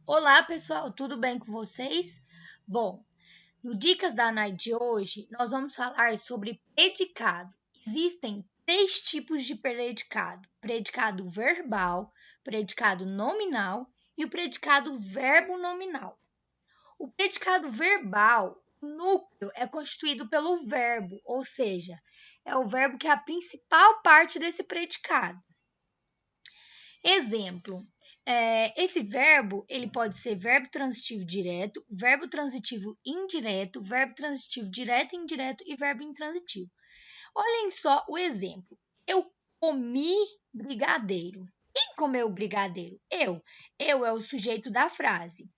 Olá, pessoal, tudo bem com vocês? Bom, no Dicas da Nai de hoje, nós vamos falar sobre predicado. Existem três tipos de predicado: predicado verbal, predicado nominal e o predicado verbo nominal. O predicado verbal, o núcleo é constituído pelo verbo, ou seja, é o verbo que é a principal parte desse predicado. Exemplo, esse verbo ele pode ser verbo transitivo direto, verbo transitivo indireto, verbo transitivo direto e indireto e verbo intransitivo. Olhem só o exemplo. Eu comi brigadeiro. Quem comeu brigadeiro? Eu. Eu é o sujeito da frase.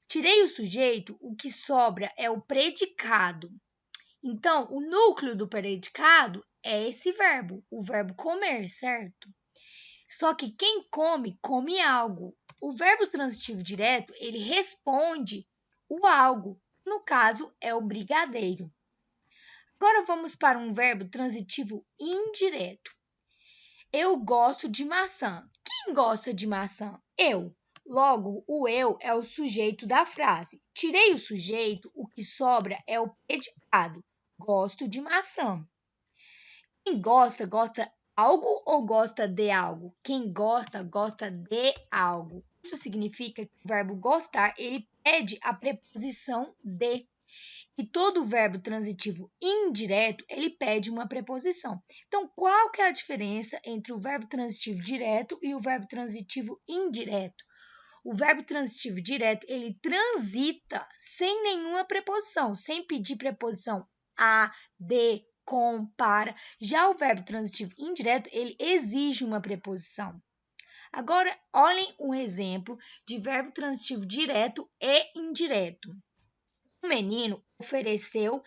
Tirei o sujeito, o que sobra é o predicado. Então, o núcleo do predicado é esse verbo, o verbo comer, certo? Só que quem come, come algo. O verbo transitivo direto, ele responde o algo. No caso, é o brigadeiro. Agora vamos para um verbo transitivo indireto. Eu gosto de maçã. Quem gosta de maçã? Eu. Logo, o eu é o sujeito da frase. Tirei o sujeito, o que sobra é o predicado. Gosto de maçã. Quem gosta, gosta algo ou gosta de algo? Quem gosta, gosta de algo. Isso significa que o verbo gostar, ele pede a preposição de. E todo verbo transitivo indireto, ele pede uma preposição. Então, qual que é a diferença entre o verbo transitivo direto e o verbo transitivo indireto? O verbo transitivo direto, ele transita sem nenhuma preposição, sem pedir preposição a, de, com, para. Já o verbo transitivo indireto, ele exige uma preposição. Agora, olhem um exemplo de verbo transitivo direto e indireto. O menino ofereceu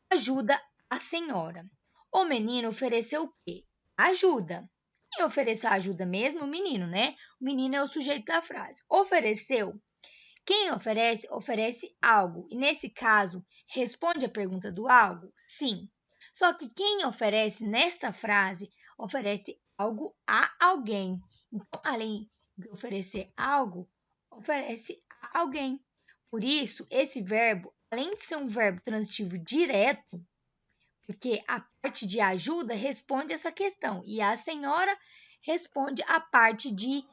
ajuda à senhora. O menino ofereceu o quê? Ajuda. Quem ofereceu ajuda mesmo? O menino, né? O menino é o sujeito da frase. Ofereceu. Quem oferece, oferece algo. E nesse caso, responde a pergunta do algo? Sim. Só que quem oferece nesta frase, oferece algo a alguém. Então, além de oferecer algo, oferece a alguém. Por isso, esse verbo, além de ser um verbo transitivo direto, porque a parte de ajuda responde essa questão e a senhora responde a parte de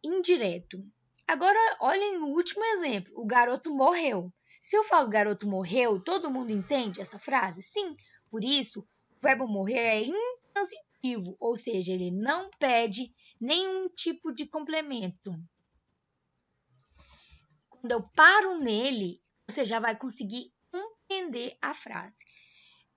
indireto. Agora, olhem o último exemplo: o garoto morreu. Se eu falo garoto morreu, todo mundo entende essa frase? Sim, por isso, o verbo morrer é intransitivo, ou seja, ele não pede nenhum tipo de complemento. Quando eu paro nele, você já vai conseguir entender a frase.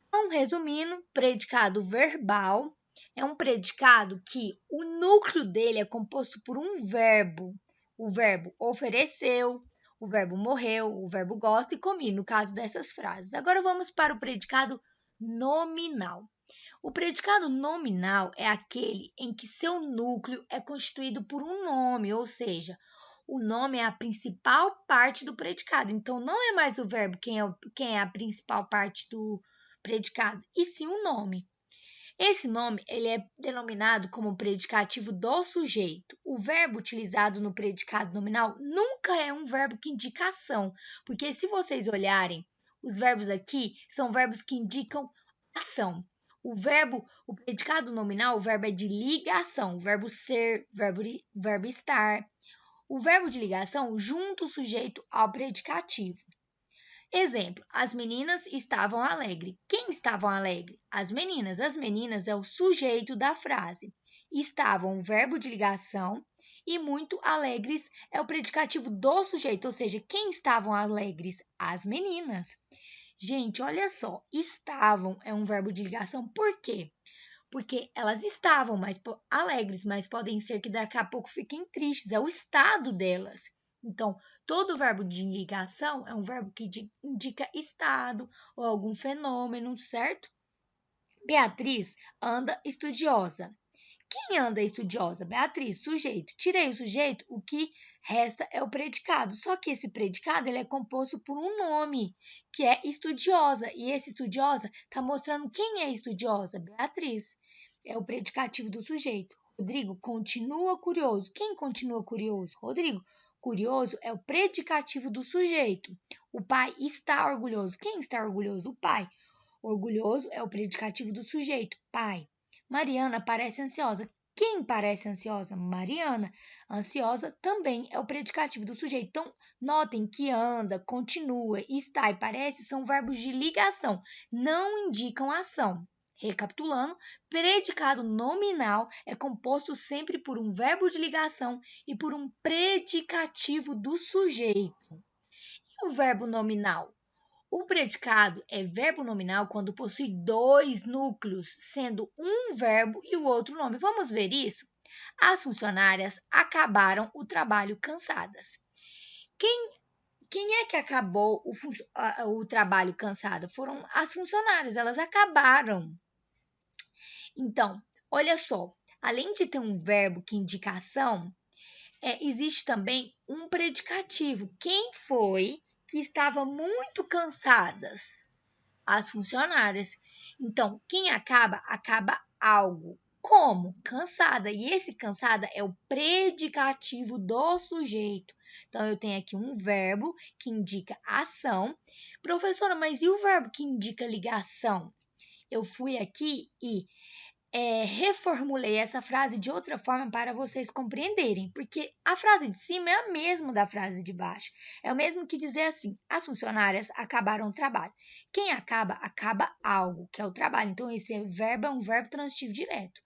Então, resumindo, predicado verbal é um predicado que o núcleo dele é composto por um verbo. O verbo ofereceu, o verbo morreu, o verbo gosta e comi, no caso dessas frases. Agora vamos para o predicado nominal. O predicado nominal é aquele em que seu núcleo é constituído por um nome, ou seja, o nome é a principal parte do predicado. Então, não é mais o verbo quem é a principal parte do predicado, e sim o nome. Esse nome ele é denominado como predicativo do sujeito. O verbo utilizado no predicado nominal nunca é um verbo que indica ação, porque se vocês olharem, os verbos aqui são verbos que indicam ação. O predicado nominal, o verbo é de ligação, o verbo ser, verbo estar. O verbo de ligação junta o sujeito ao predicativo. Exemplo, as meninas estavam alegres. Quem estavam alegres? As meninas. As meninas é o sujeito da frase. Estavam, o verbo de ligação, e muito alegres é o predicativo do sujeito, ou seja, quem estavam alegres? As meninas. Gente, olha só, estavam é um verbo de ligação, por quê? Porque elas estavam mais alegres, mas podem ser que daqui a pouco fiquem tristes, é o estado delas. Então, todo verbo de ligação é um verbo que indica estado ou algum fenômeno, certo? Beatriz anda estudiosa. Quem anda estudiosa? Beatriz, sujeito. Tirei o sujeito, o que resta é o predicado. Só que esse predicado ele é composto por um nome, que é estudiosa. E esse estudiosa está mostrando quem é estudiosa? Beatriz. É o predicativo do sujeito. Rodrigo continua curioso. Quem continua curioso? Rodrigo. Curioso é o predicativo do sujeito. O pai está orgulhoso. Quem está orgulhoso? O pai. Orgulhoso é o predicativo do sujeito. Pai. Mariana parece ansiosa. Quem parece ansiosa? Mariana. Ansiosa também é o predicativo do sujeito. Então, notem que anda, continua, está e parece são verbos de ligação, não indicam ação. Recapitulando, predicado nominal é composto sempre por um verbo de ligação e por um predicativo do sujeito. E o verbo nominal? O predicado é verbo nominal quando possui dois núcleos, sendo um verbo e o outro nome. Vamos ver isso? As funcionárias acabaram o trabalho cansadas. Quem é que acabou o trabalho cansada? Foram as funcionárias, elas acabaram. Então, olha só, além de ter um verbo que indica ação, existe também um predicativo. Quem foi que estava muito cansadas? As funcionárias. Então, quem acaba algo. Como? Cansada. E esse cansada é o predicativo do sujeito. Então, eu tenho aqui um verbo que indica ação. Professora, mas e o verbo que indica ligação? Eu fui aqui e reformulei essa frase de outra forma para vocês compreenderem, porque a frase de cima é a mesma da frase de baixo. É o mesmo que dizer assim: as funcionárias acabaram o trabalho. Quem acaba algo, que é o trabalho. Então, esse verbo é um verbo transitivo direto.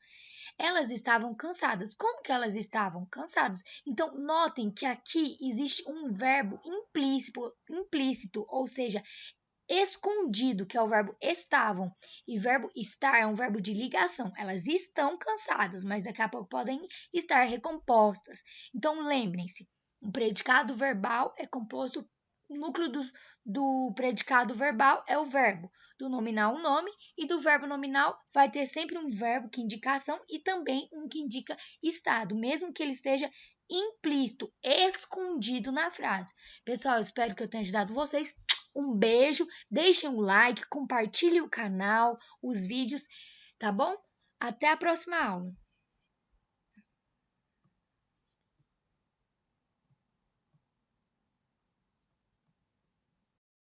Elas estavam cansadas. Como que elas estavam cansadas? Então, notem que aqui existe um verbo implícito, ou seja, escondido, que é o verbo estavam, e verbo estar é um verbo de ligação. Elas estão cansadas, mas daqui a pouco podem estar recompostas. Então, lembrem-se, um predicado verbal é composto, o núcleo do predicado verbal é o verbo, do nominal o nome, e do verbo nominal vai ter sempre um verbo que indica ação e também um que indica estado, mesmo que ele esteja implícito, escondido na frase. Pessoal, eu espero que eu tenha ajudado vocês. Um beijo, deixem um like, compartilhem o canal, os vídeos, tá bom? Até a próxima aula!